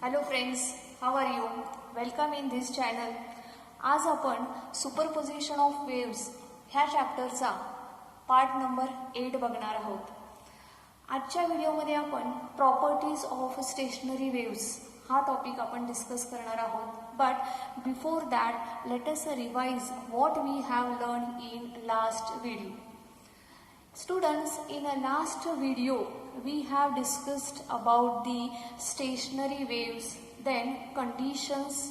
Hello friends, how are you? Welcome in this channel. आज आपण superposition of waves ह्या चॅप्टरचा part number 8 बघणार आहोत. आजच्या व्हिडिओमध्ये आपण प्रॉपर्टीज ऑफ स्टेशनरी वेव्स हा टॉपिक आपण डिस्कस करणार आहोत. But before that let us revise what we have learn in last video. Students, in a last video we have discussed about the stationary waves, then conditions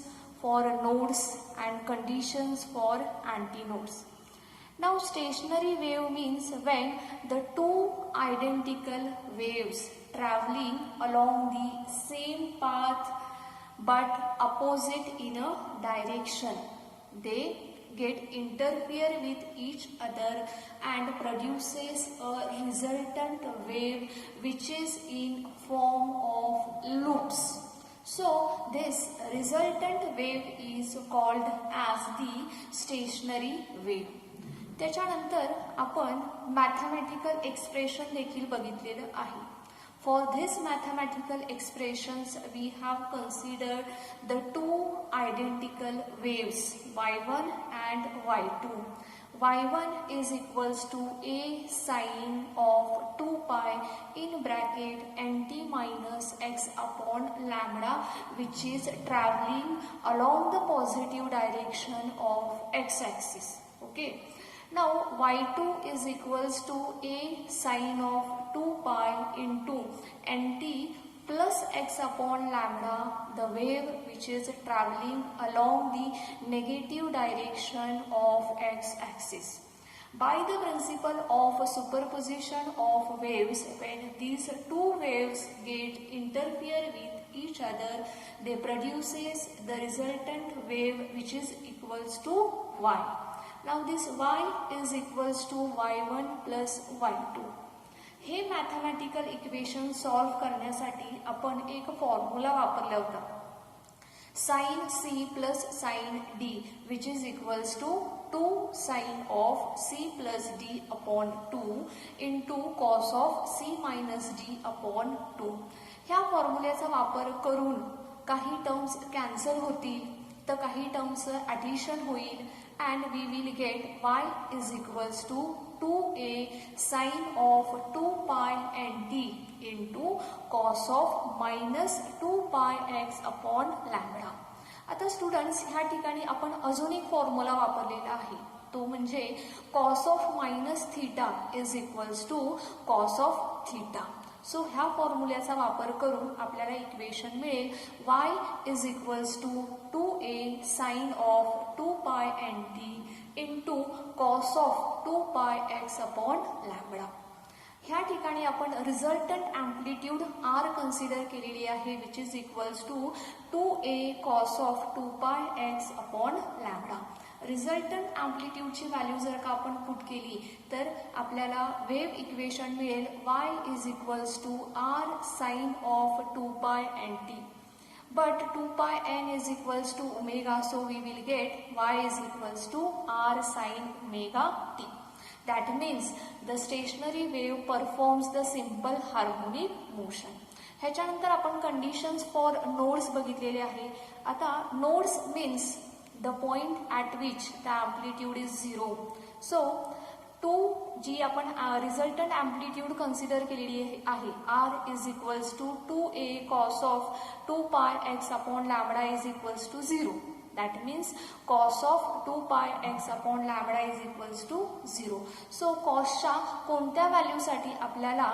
for nodes and conditions for antinodes. Now stationary wave means when the two identical waves traveling along the same path but opposite in a direction, they get interfere with each other and produces a resultant wave which is in form of loops. So this resultant wave is called as the stationary wave. त्याच्यानंतर आपण mathematical expression देखील बघितलेलं आहे. For this mathematical expressions we have considered the two identical waves y1 and y2. y1 is equals to a sine of 2 pi in bracket nt minus x upon lambda, which is traveling along the positive direction of x-axis. Okay. Now y2 is equals to a sine of 2 pi into nt plus x upon lambda, the wave which is traveling along the negative direction of x-axis. By the principle of superposition of waves, when these two waves get interfere with each other, they produces the resultant wave which is equals to y. Now this y is equals to y1 plus y2. हे mathematical equation solve करण्यासाठी आपण एक formula वापरला होता, sine C plus sine D which is equals to 2 sine of C plus D upon 2 into cos of C minus D upon 2. ह्या फॉर्म्युल्याचा वापर करून काही टर्म्स कॅन्सल होतील तर काही टर्म्स ॲडिशन होईल and we will get y is equals to 2a sine of 2 pi nt into cos of minus 2 pi x upon lambda. आता students ह्या ठिकाणी आपण अजून एक फॉर्म्युला वापरलेला आहे, तो म्हणजे cos of minus theta is equals to cos of theta. So ह्या फॉर्म्युल्याचा वापर करून आपल्याला इक्वेशन मिळेल y is equals to 2a sine of 2 pi nt into cos of 2 pi x upon lambda. ह्या ठिकाणी आपण रिझल्टंट अँप्लिट्यूड r कन्सिडर केलेली आहे which is equals to 2a cos of 2 pi x upon lambda. Resultant अँप्लिट्यूडची value जर का आपण put केली तर आपल्याला वेव्ह इक्वेशन मिळेल y is equals to r sine of 2 pi nt. But 2 pi n is equals to omega, so we will get y is equals to r sin omega t. That means the stationary wave performs the simple harmonic motion. ह्याच्यानंतर आपण conditions for nodes बघितलेले आहे. आता nodes means the point at which the amplitude is 0. So 2 जी आपण resultant amplitude consider केलेली आहे r is equals to 2a cos of 2 pi x upon lambda is equals to 0. That means cos of 2 pi x upon lambda is equals to 0. So cosच्या कोणत्या व्हॅल्यूसाठी आपल्याला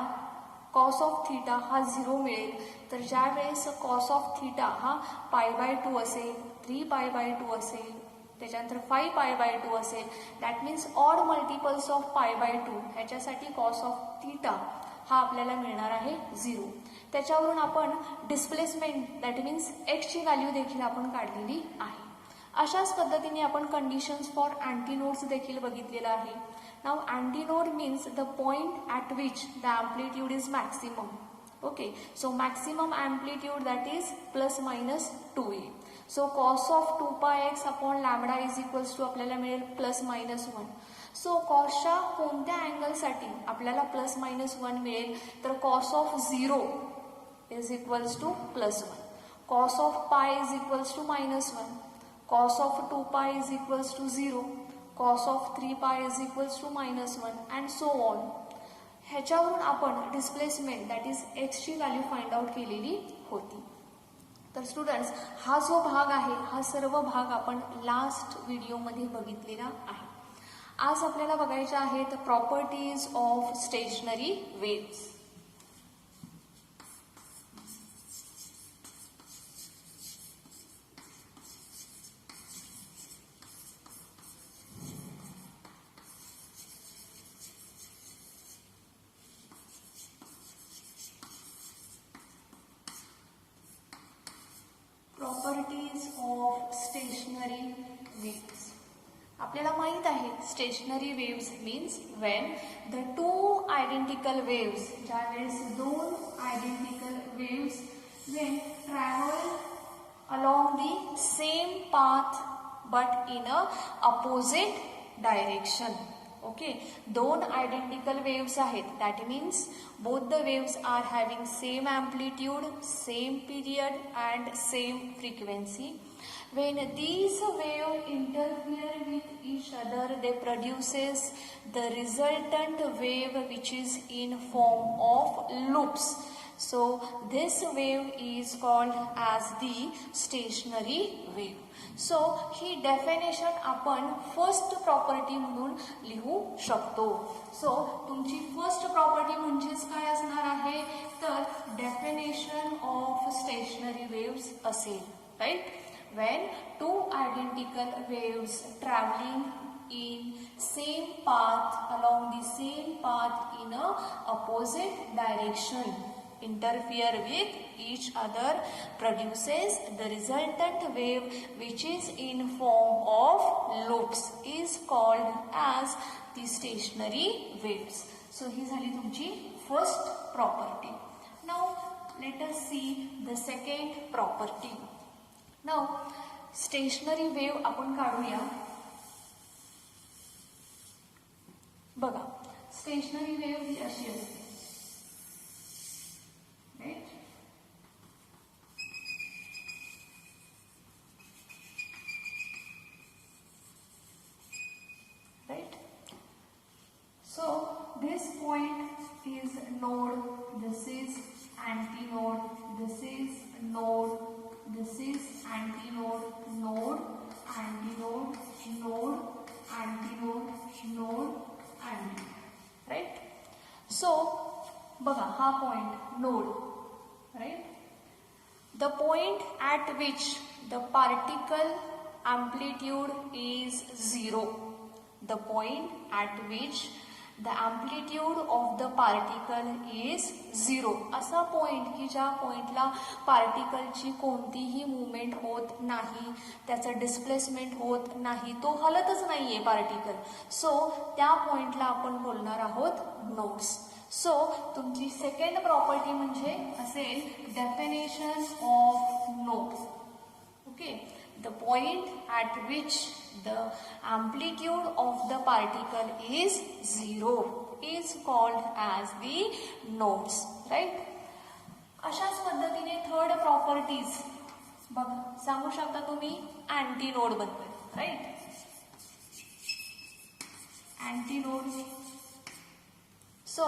cos of theta हा 0 मिळेल तर ज्या वेळेस cos of theta हा π/2 असेल, 3π/2 असेल, त्याच्यानंतर 5π/2 असेल, that means odd multiples of π/2 ह्याच्यासाठी cos of theta हा आपल्याला मिळणार आहे 0. त्याच्यावरून आपण डिस्प्लेसमेंट दॅट मीन्स एक्सची व्हॅल्यू देखील आपण काढलेली आहे. अशाच पद्धतीने आपण कंडिशन्स फॉर अँटीनोड्स देखील बघितलेलं आहे. Now antinode means the point at which the amplitude is maximum. Okay, so maximum amplitude that is plus minus 2a. So cos of 2 pi x upon lambda is equals to आपल्याला मिळेल plus minus 1. So कॉसच्या कोणत्या अँगलसाठी आपल्याला plus minus 1 मिळेल तर cos of 0 is equals to plus 1. cos of pi is equals to -1, cos of 2 pi is equals to 0, cos of 3 pi is equals to -1 and so on. ह्याच्यावरून आपण displacement that is एक्सची value find out केलेली होती. तर students, हा जो भाग आहे हा सर्व भाग आपण लास्ट व्हिडिओमध्ये बघितलेला आहे. आज आपल्याला बघायच्या आहेत properties of stationary waves. Properties of stationary waves. आपल्याला माहित आहे stationery waves means when the two identical waves, ज्यावेळेस दोन identical waves when travel along the same path but in a opposite direction. Okay, दोन आयडेंटिकल वेव्स आहेत. That means both the waves are having same amplitude, same period and same frequency. When these waves interfere with each other, they produces the resultant wave which is in form of loops. So this wave is called as the stationary wave. So he definition आपण first property म्हणून लिहू शकतो. So तुमची first property म्हणजेच काय असणार आहे, तर डेफिनेशन ऑफ स्टेशनरी वेव्स असेल. Right, when two identical waves traveling in same path along the same path in a opposite direction interfere with each other produces the resultant wave which is in form of loops is called as the stationary waves. So ही झाली तुमची first property. Now let us see the second property. Now stationary wave आपण काढूया. बघा, stationery wave ही अशी असते. Right? Right? So this point is node, this is antinode, this is node, this is antinode, node, antinode, node, antinode, node, antinode. Right? So बघा, हा point node. Right, the point at which the particle amplitude is 0. The point at which the amplitude of the particle is 0. असा point की ज्या पॉइंटला पार्टिकलची कोणतीही movement होत नाही, त्याचं डिस्प्लेसमेंट होत नाही, तो हलतच नाहीये पार्टिकल. सो त्या पॉइंटला आपण बोलणार आहोत नोड्स. सो तुमची सेकंड प्रॉपर्टी म्हणजे असेल definition of node. Okay, the point at which the amplitude of the particle is 0 is called as the nodes. Right? अशाच पद्धतीने थर्ड प्रॉपर्टीज बघ सांगू शकता तुम्ही अँटीनोड बद्दल. Right, antinode. So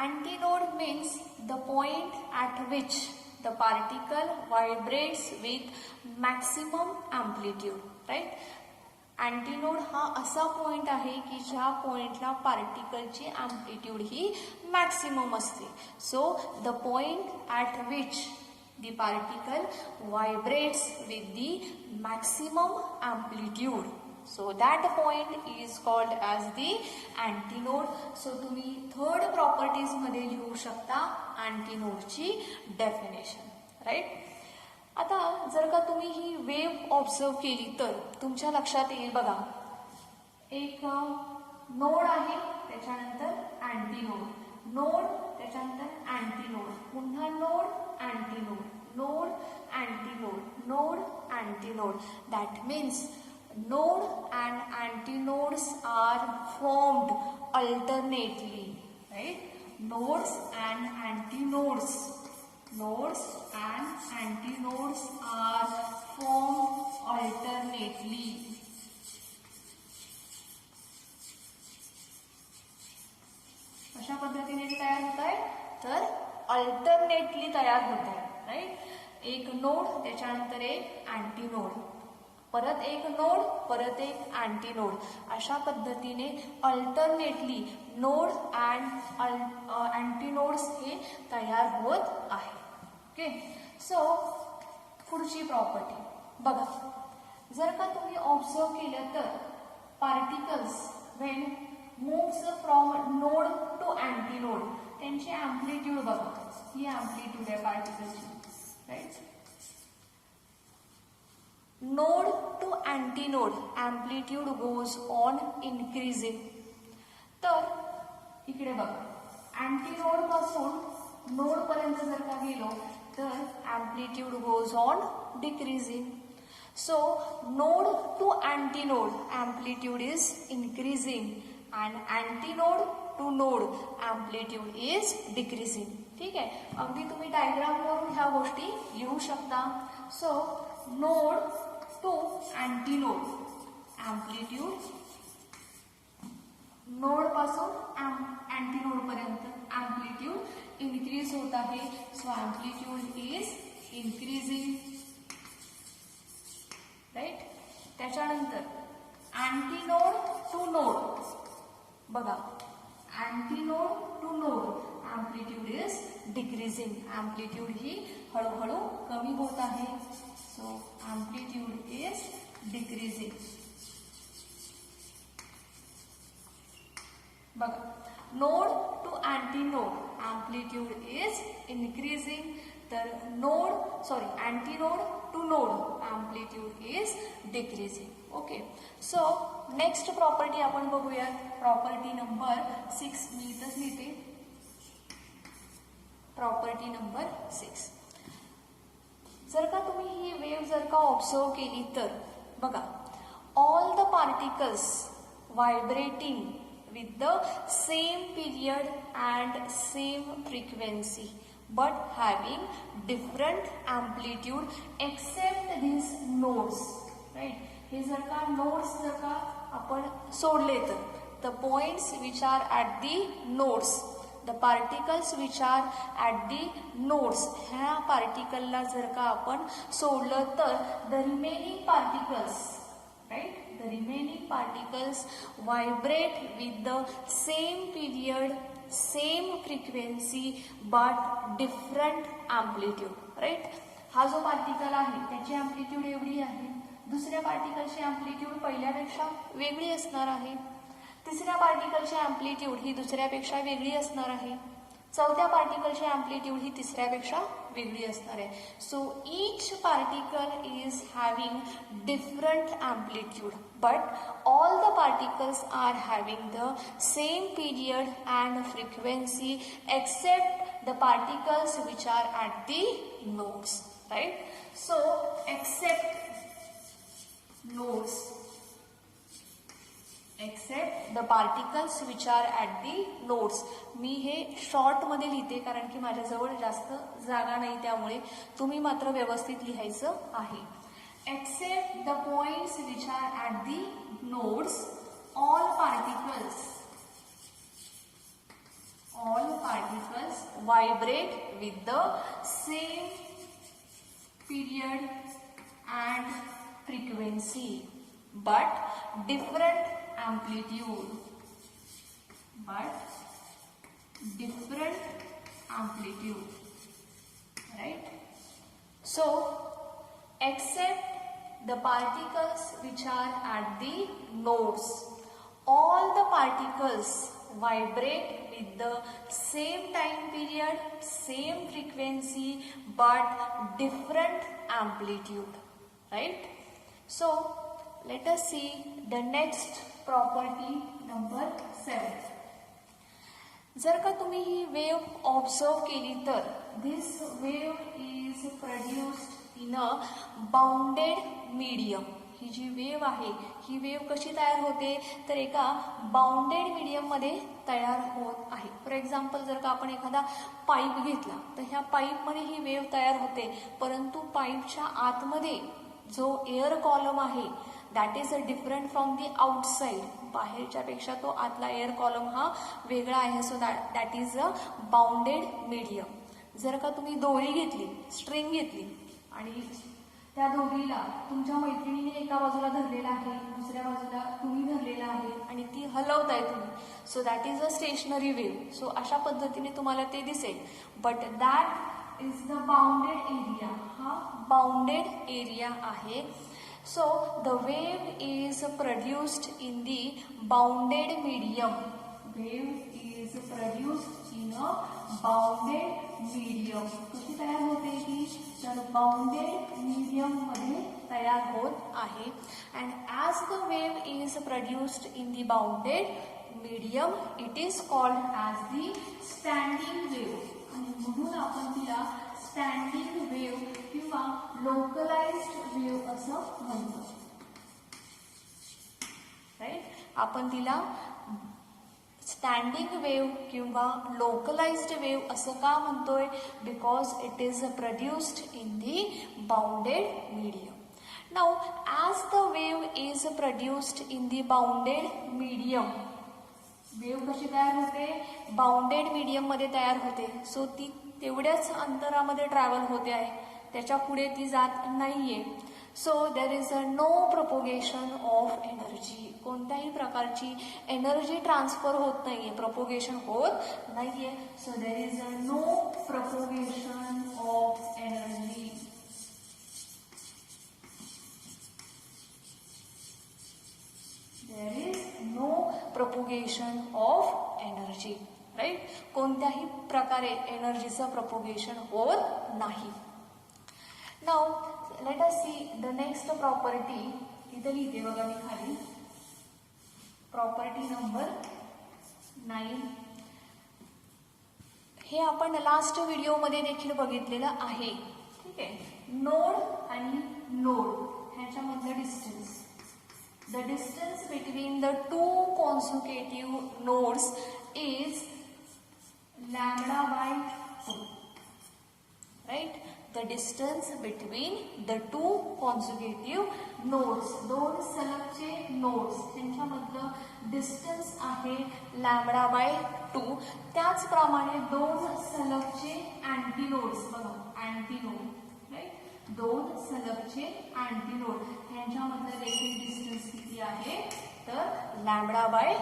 antinode means the point at which the particle vibrates with maximum amplitude. Right? Antinode हा असा point आहे की ज्या पॉइंटला पार्टिकलची अँप्लिट्यूड ही मॅक्सिमम असते. So the point at which the particle vibrates with the maximum amplitude. So that point is called as the antinode. So तुम्ही third properties मध्ये लिहू शकता अँटीनोडची डेफिनेशन. राईट, आता जर का तुम्ही ही वेव्ह ऑब्झर्व केली तर तुमच्या लक्षात येईल. बघा, एक नोड आहे, त्याच्यानंतर अँटीनोड, नोड, त्याच्यानंतर अँटीनोड, पुन्हा node, antinode, node, antinode, node, antinode. That means node and antinodes are formed alternately. Right? Nodes and antinodes nodes and antinodes are formed alternately. कशा पद्धतीने तयार होत आहे तर अल्टरनेटली तयार होत आहे, राईट. एक नोड त्याच्यानंतर एक अँटीनोड, परत एक नोड परत एक अँटीनोड, अशा पद्धतीने अल्टरनेटली नोड अँड अँटीनोड्स हे तयार होत आहे. ओके. सो पुढची प्रॉपर्टी बघा, जर का तुम्ही ऑब्झर्व केलं तर particles when moves from node to antinode, त्यांची अँप्लिट्यूड बघा, ही अँप्लिट्यूड आहे पार्टिकलची, right. Node to antinode amplitude goes on increasing. तर इकडे बघा, अँटीनोड पासून नोड पर्यंत जर का गेलो तर amplitude goes on decreasing. So node to antinode amplitude is increasing and antinode to node amplitude is decreasing. ठीक आहे. अगदी तुम्ही डायग्राम वरून ह्या गोष्टी लिहू शकता. So node to antinode amplitude, node पासून अँटीनोड पर्यंत अँप्लिट्यूड इन्क्रीज होत आहे. So amplitude is increasing, right. त्याच्यानंतर अँटीनोड टू नोड बघा, antinode to node amplitude is decreasing, amplitude ही हळूहळू कमी होत आहे. So amplitude is decreasing. बघा, node to antinode amplitude is increasing, तर antinode to node amplitude is decreasing. Okay. So next property आपण बघूयात, प्रॉपर्टी नंबर 6. मी इथंच लिहिते, प्रॉपर्टी नंबर 6. जर का तुम्ही ही वेव्ह जर का ऑब्झर्व केली तर बघा, all the particles vibrating with the same period and same frequency but having different amplitude except these nodes, right. हे जर का nodes जर का आपण सोडले तर the points which are at the nodes, the particles which are at the nodes, ह्या पार्टिकलला जर का आपण सोडलं तर the remaining particles, right, the remaining particles vibrate with the same period, same frequency but different amplitude, right. हा जो particle आहे त्याची अँप्लिट्यूड एवढी आहे, दुसऱ्या पार्टिकलची अँप्लिट्यूड पहिल्यापेक्षा वेगळी असणार आहे, तिसऱ्या पार्टिकलची अँप्लिट्यूड ही दुसऱ्यापेक्षा वेगळी असणार आहे, चौथ्या पार्टिकलची अँप्लिट्यूड ही तिसऱ्यापेक्षा वेगळी असणार आहे. So each particle is having different amplitude but all the particles are having the same period and frequency except the particles which are at the nodes, right. So except nodes, except the particles which are at the nodes. मी हे short मध्ये लिहिते कारण की माझ्याजवळ जास्त जागा नाही, त्यामुळे तुम्ही मात्र व्यवस्थित लिहायचं आहे. Except the points which are at the nodes, all particles vibrate with the same period and frequency but different amplitude, right. So except the particles which are at the nodes, all the particles vibrate with the same time period, same frequency but different amplitude, right. So let us see the next property number 7. जर का तुम्ही ही wave observe केली तर this wave is produced in a bounded medium. ही जी wave आहे ही wave कशी तयार होते तर एका बाउंडेड मीडियममध्ये तयार होत आहे. फॉर एक्झाम्पल जर का आपण एखादा पाईप घेतला तर ह्या पाईपमध्ये ही वेव्ह तयार होते, परंतु पाईपच्या आतमध्ये जो एअर कॉलम आहे that is different from the outside. बाहेरच्यापेक्षा तो आतला एअर कॉलम हा वेगळा आहे. So that is a bounded medium. जर का तुम्ही दोरी घेतली, स्ट्रिंग घेतली आणि त्या दोरीला तुमच्या मैत्रिणीने एका बाजूला धरलेला आहे, दुसऱ्या बाजूला तुम्ही धरलेला आहे आणि ती हलवताय तुम्ही, so that is a stationery wave. So अशा पद्धतीने तुम्हाला ते दिसेल. But that is the bounded area. हा बाउंडेड एरिया आहे. So the wave is produced in the bounded medium. Wave is produced in a bounded medium. कशी तयार होते ती तर bounded medium मध्ये तयार होत आहे. And as the wave is produced in the bounded medium, it is called as the standing wave. आणि म्हणून आपण तिला स्टँडिंग वेव्ह किंवा लोकलाइज्ड वेव्ह असं म्हणतो. राईट, आपण तिला स्टँडिंग वेव्ह किंवा लोकलाइज्ड वेव्ह असं का म्हणतोय? Because it is produced in the bounded medium. Now as the wave is produced in the bounded medium, wave कशी तयार होते? बाउंडेड मीडियम मध्ये तयार होते. सो ती तेवढ्याच अंतरामध्ये ट्रॅव्हल होते आहे, त्याच्या पुढे ती जात नाहीये. So there is a no propagation of energy. कोणत्याही प्रकारची एनर्जी ट्रान्सफर होत नाहीये, प्रोपोगेशन होत नाहीये. So there is a no propagation of energy. There is no propagation of energy. Right, कोणत्याही प्रकारे एनर्जीचं प्रोपोगेशन होत नाही. Now let us see the next property. इथे लिहिते बघा मी खाली, प्रॉपर्टी नंबर 9. हे आपण लास्ट व्हिडिओमध्ये देखील बघितलेलं आहे. ठीक आहे, नोड आणि नोड ह्याच्यामधलं distance. The distance between the two consecutive nodes is lambda by 2. Right? The distance between the two consecutive nodes. दोन सलगचे nodes त्यांच्यामधलं डिस्टन्स आहे लॅम्बडा बाय 2. त्याचप्रमाणे दोन सलगचे अँटीनोड्स बघा, अँटीनोड राईट, दोन सलगचे अँटीनोड ह्यांच्यामधलं देखील डिस्टन्स किती आहे तर लॅम्बडा बाय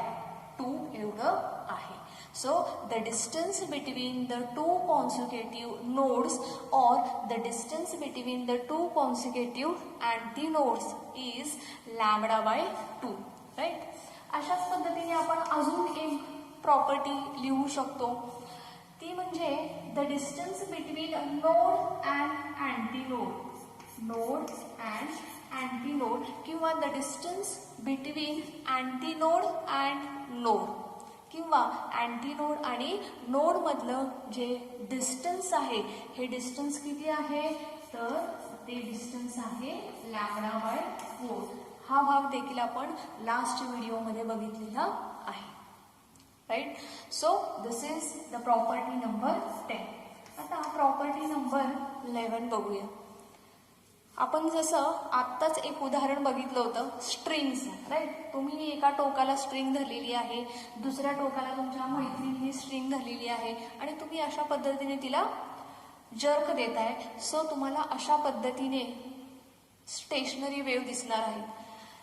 2 एवढं आहे. So the distance between the two consecutive nodes or the distance between the two consecutive antinodes is lambda by 2. Right? अशाच पद्धतीने आपण अजून एक प्रॉपर्टी लिहू शकतो, ती म्हणजे the distance between node and antinode. Node and antinode किंवा the distance between antinode and node किंवा अँटीनोड आणि नोड मधलं जे डिस्टन्स आहे हे डिस्टन्स किती आहे तर ते डिस्टन्स आहे लॅम्बडा बाय 4. हा भाग देखील आपण लास्ट व्हिडिओमध्ये बघितलेला आहे. Right, so this is the property number 10. आता प्रॉपर्टी नंबर 11 बघूया. आपण जसं आत्ताच एक उदाहरण बघितलं होतं स्ट्रिंगचं. राईट, तुम्ही एका टोकाला स्ट्रिंग धरलेली आहे, दुसऱ्या टोकाला तुमच्या मैत्रिणीने स्ट्रिंग धरलेली आहे आणि तुम्ही अशा पद्धतीने तिला जर्क देताय. सो तुम्हाला अशा पद्धतीने स्टेशनरी वेव्ह दिसणार आहे.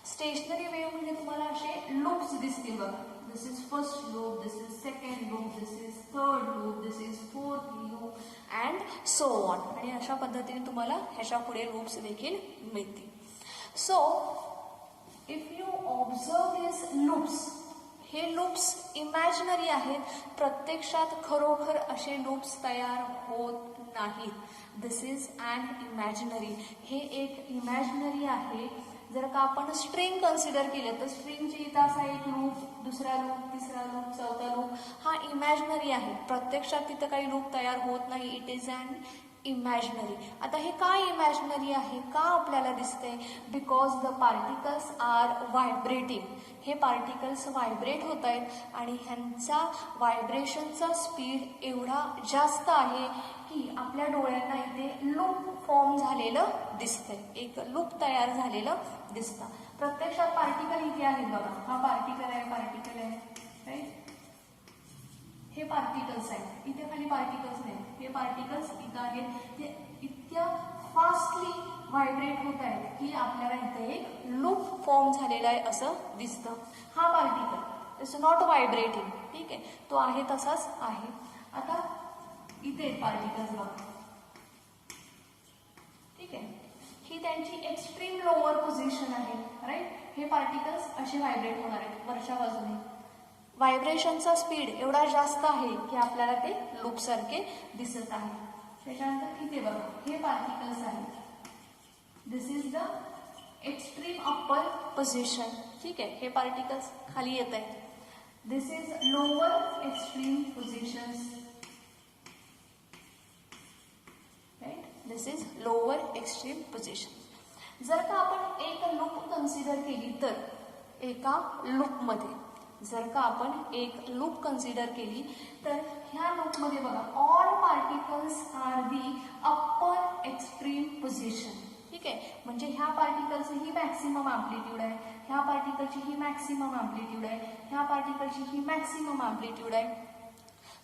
स्टेशनरी वेव्ह म्हणजे तुम्हाला असे लूप्स दिसतील बघा. This is first loop, this is second loop, this is third loop, this is fourth loop and so on. आणि अशा पद्धतीने तुम्हाला ह्याच्या पुढे लूप्स देखील मिळतील. So if you observe this loops, हे लूप्स इमॅजिनरी आहेत. प्रत्यक्षात खरोखर असे लूप्स तयार होत नाहीत. This is an imaginary. हे एक इमॅजिनरी आहे. जर का आपण स्ट्रिंग कन्सिडर केलं तर स्ट्रिंगची इथं असा एक लूप, दुसरा लूप, तिसरा लूप, चौथा लूप हा इमॅजिनरी आहे. प्रत्यक्षात तिथं काही लूप तयार होत नाही. It is an imaginary. आता हे काय इमॅजिनरी आहे, का आपल्याला दिसतंय? Because the particles are vibrating. हे पार्टिकल्स व्हायब्रेट होत आहेत आणि ह्यांचा व्हायब्रेशनचा स्पीड एवढा जास्त आहे की आपल्या डोळ्यांना इथे लूप फॉर्म झालेलं दिसतंय, एक लूप तयार झालेलं दिसतं. प्रत्यक्षात पार्टिकल इथे आहेत बघा, हा पार्टिकल आहे, पार्टिकल आहे, राईट. हे पार्टिकल्स आहेत, इथे खाली पार्टिकल्स नाहीत, हे पार्टिकल्स इथं आहेत, ते इतक्या फास्टली व्हायब्रेट होत आहेत की आपल्याला इथे एक लूप फॉर्म झालेला आहे असं दिसतं. हा पार्टिकल इट्स नॉट व्हायब्रेटिंग, ठीक आहे, तो आहे तसाच आहे. आता इथे पार्टिकल्स बघा, ठीक आहे, ही त्यांची एक्स्ट्रीम लोअर पोझिशन आहे, राईट. हे पार्टिकल्स असे व्हायब्रेट होणार आहेत वरच्या बाजूने. व्हायब्रेशनचा स्पीड एवढा जास्त आहे की आपल्याला ते लूप सारखे दिसत आहे. त्याच्यानंतर इथे बघा, हे पार्टिकल्स आहेत, this is the extreme upper position, ठीक आहे. हे पार्टिकल्स खाली येत आहेत, this is lower extreme positions, right. This is lower extreme position. जर का आपण एक लूप कन्सिडर केली तर एका लूपमध्ये जर का आपण एक लूप कन्सिडर केली तर ह्या लूपमध्ये बघा, all particles are the upper extreme position, ठीक आहे. म्हणजे ह्या पार्टिकलची ही मॅक्सिमम अँप्लिट्यूड आहे, ह्या पार्टिकलची ही मॅक्सिमम अँप्लिट्यूड आहे, ह्या पार्टिकलची ही मॅक्सिमम अँप्लिट्यूड आहे.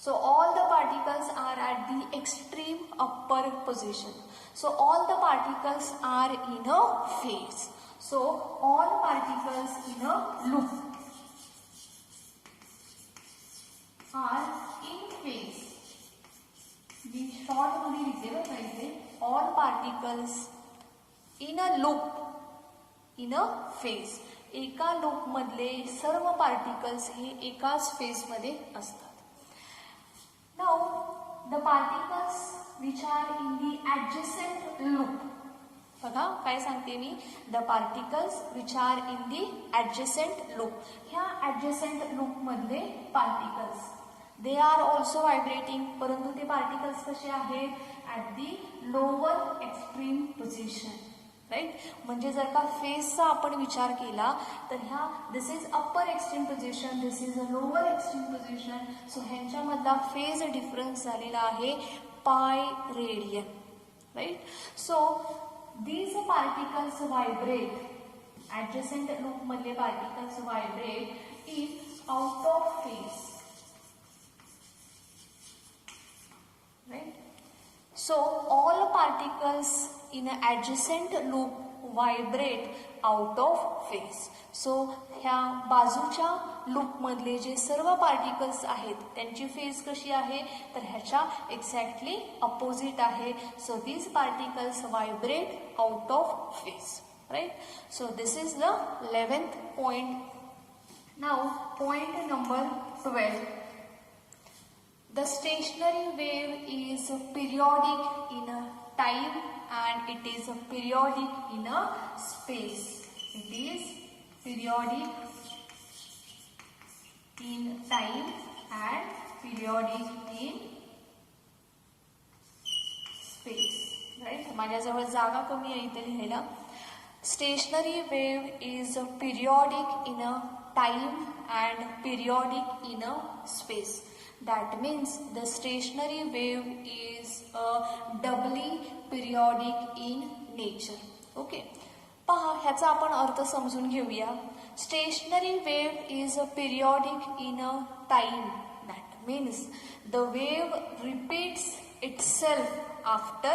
So all the particles are at the extreme upper position. So all the particles are in a phase. So all particles in a loop are in phase. जी short मध्ये लिहिते बघा इथे, all particles in a loop, in a phase. एका loop मधले सर्व particles हे एकाच फेज मध्ये असतात. Now the particles which are in the adjacent loop, बघा काय सांगते मी, the particles which are in the adjacent loop. ह्या ऍडजसेंट लूप मधले particles they are also vibrating, परंतु ते पार्टिकल्स कसे आहेत, at the lower extreme position, right. म्हणजे जर का फेजचा आपण विचार केला तर ह्या this is upper extreme position, this is a lower extreme position. सो ह्यांच्यामधला फेज डिफरन्स झालेला आहे pi radian, right. So these particles vibrate, adjacent loop मधले particles vibrate if out of phase, right. So all particles in an adjacent loop vibrate out of phase. So ह्या बाजूच्या loop मधले जे सर्व particles आहेत त्यांची फेज कशी आहे, तर ह्याच्या एक्झॅक्टली अपोजिट आहे. So these particles vibrate out of phase, right. So this is the 11th point. Now point number 12. The stationary wave is periodic in a time and it is periodic in a space. It is periodic in time and periodic in space, right. माझ्याजवळ जागा कमी आहे इथे लिहायला. Stationary wave is periodic in a time and periodic in a space. That means the stationary wave is a doubly periodic in nature. Okay. पहा ह्याचा आपण अर्थ समजून घेऊया. Stationary wave is a periodic in a time. That means the wave repeats itself after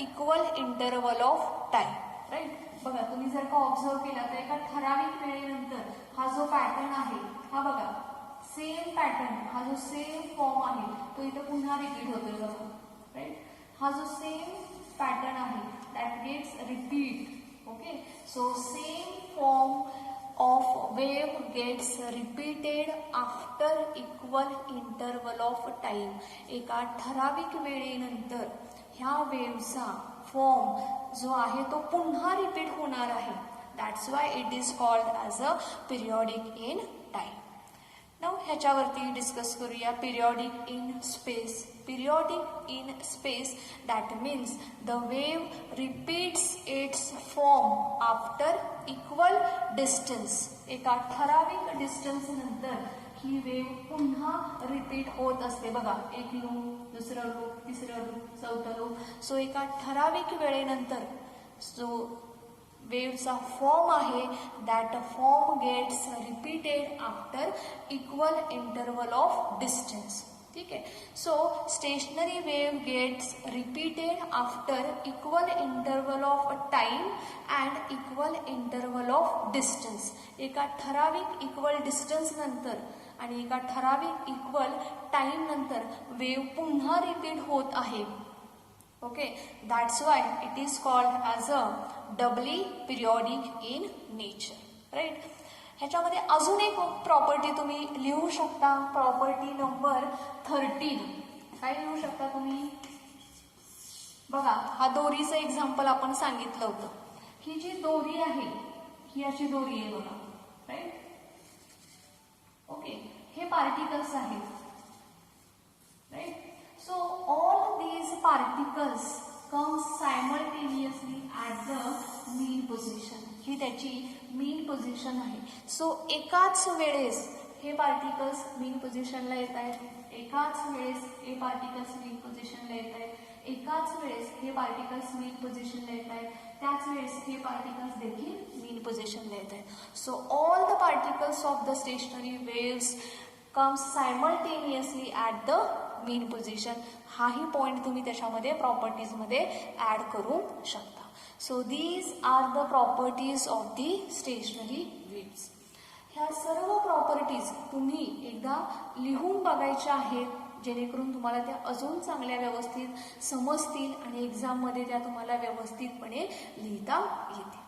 equal interval of time. Right? बघा तुम्ही जर का ऑब्झर्व केला तर एका ठराविक वेळेनंतर हा जो पॅटर्न आहे हा बघा सेम पॅटर्न, हा जो सेम फॉर्म आहे तो इथे पुन्हा रिपीट होतोय बघा, राईट. हा जो सेम पॅटर्न आहे that gets repeat. Okay. So same form of wave gets repeated after equal interval of time. एका ठराविक वेळेनंतर ह्या वेव्हचा फॉर्म जो आहे तो पुन्हा रिपीट होणार आहे. That's why it is called as a periodic in time. नाव ह्याच्यावरती डिस्कस करूया. Periodic in space. Periodic in space that means the wave repeats its form after equal distance. एका ठराविक डिस्टन्स नंतर ही वेव्ह पुन्हा रिपीट होत असते. बघा, एक लूप, दुसरं लूप, तिसरं लूप, चौथं लूप. सो एका ठराविक वेळेनंतर जो वेव्हचा फॉर्म आहे that form gets repeated after equal interval of distance. ठीक आहे. So stationary wave gets repeated after equal interval of time and equal interval of distance. एका ठराविक इक्वल डिस्टन्स नंतर आणि एका ठराविक इक्वल टाइम नंतर वेव्ह पुन्हा रिपीट होत आहे. Okay, that's why it is called as a doubly periodic in nature. Right. ह्याच्यामध्ये अजून एक प्रॉपर्टी तुम्ही लिहू शकता. Property number 13. काय लिहू शकता तुम्ही? बघा, हा दोरीचं एक्झाम्पल आपण सांगितलं होतं. ही जी दोरी आहे ही अशी दोरी आहे बघा. राईट. ओके, हे पार्टिकल्स आहेत. Right. So all these particles come simultaneously at the mean position. ही त्याची मीन पोझिशन आहे. सो एकाच वेळेस हे पार्टिकल्स मीन पोझिशनला येत आहेत, एकाच वेळेस हे पार्टिकल्स मीन पोझिशनला येत आहेत, एकाच वेळेस हे पार्टिकल्स मीन पोझिशनला येत आहेत, त्याच वेळेस हे पार्टिकल्स देखील मीन पोझिशनला येत आहेत. So all the particles of the stationary waves comes simultaneously at the mean position. हाही पॉईंट तुम्ही त्याच्यामध्ये प्रॉपर्टीजमध्ये ॲड करू शकता. So these are the properties of the stationary waves. ह्या सर्व प्रॉपर्टीज तुम्ही एकदा लिहून बघायच्या आहेत, जेणेकरून तुम्हाला त्या अजून चांगल्या व्यवस्थित समजतील आणि एक्झाममध्ये त्या तुम्हाला व्यवस्थितपणे लिहिता येतील.